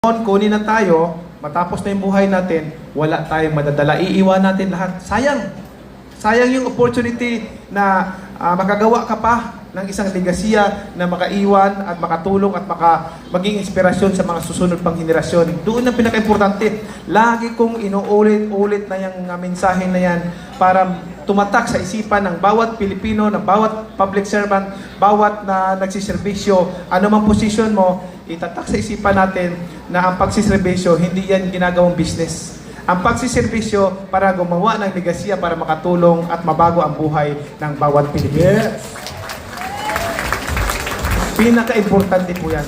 Kunin na tayo, matapos na yung buhay natin, wala tayong madadala. Iiwan natin lahat. Sayang. Sayang yung opportunity na makagawa ka pa ng isang legasiya na makaiwan at makatulong at maging inspirasyon sa mga susunod pang henerasyon. Doon ang pinaka-importante. Lagi kong inuulit-ulit na yung mensahe na yan para tumatak sa isipan ng bawat Pilipino, ng bawat public servant, bawat na nagsiservisyo, anumang posisyon mo, itatak sa isipan natin na ang pagsiservisyo, hindi yan ginagawang business. Ang pagsiservisyo para gumawa ng legasiya para makatulong at mabago ang buhay ng bawat Pilipino. Yes. Pinaka-importante po yan.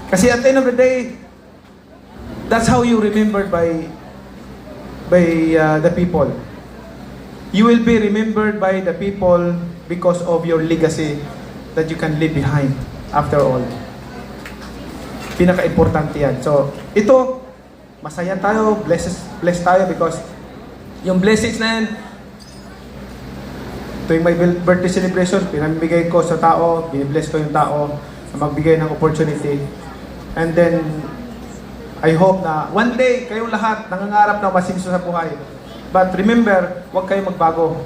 Kasi at the end of the day, that's how you remembered by the people. You will be remembered by the people because of your legacy that you can leave behind after all. Pinaka-importante yan. So, ito, masaya tayo, blessed tayo because yung blessings na yan, tuwing may birthday celebration, pinamibigay ko sa tao, binibless ko yung tao na magbigay ng opportunity. And then, I hope na one day, kayong lahat nangangarap na masinso sa buhay. But remember, huwag kayong magbago.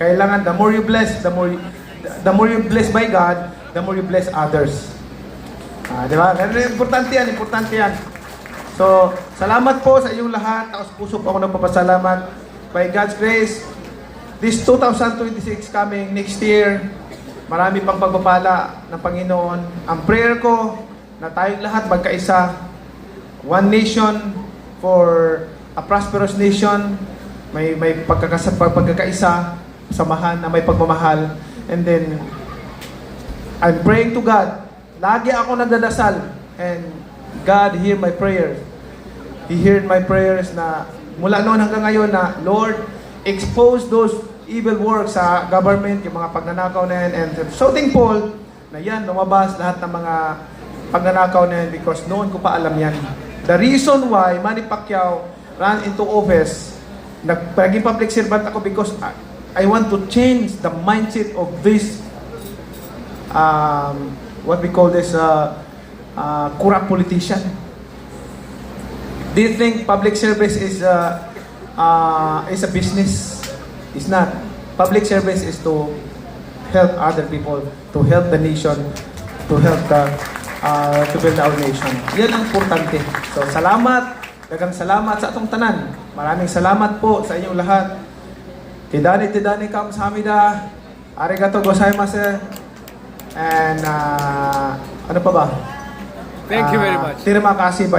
Kailangan, the more you bless, the more you bless by God, the more you bless others. Di ba? Importante yan. So, salamat po sa inyong lahat. Puso po ako nagpapasalamat. By God's grace, this 2026 coming next year, marami pang pagpapala ng Panginoon. Ang prayer ko na tayong lahat magkaisa, one nation for a prosperous nation, may pagkakaisa, samahan na may pagmamahal. And then, I'm praying to God. Lagi ako nagdadasal and God hear my prayers. He heard my prayers na mula noon hanggang ngayon na Lord, expose those evil works sa government, yung mga pagnanakaw na yan. And I'm so thankful na yan, lumabas lahat ng mga pagnanakaw na yan because noon ko pa alam yan. The reason why Manny Pacquiao ran into office, naging public servant ako because I want to change the mindset of this what we call this corrupt politician. Do you think public service is a business? It's not. Public service is to help other people, to help the nation, to help to build our nation. Yan ang importante. So, salamat. Dagang salamat sa atong tanan. Maraming salamat po sa inyong lahat. Tidani kamsahamnida. Arigato gozaimasu. And ano pa ba? Thank you very much. Terima kasih.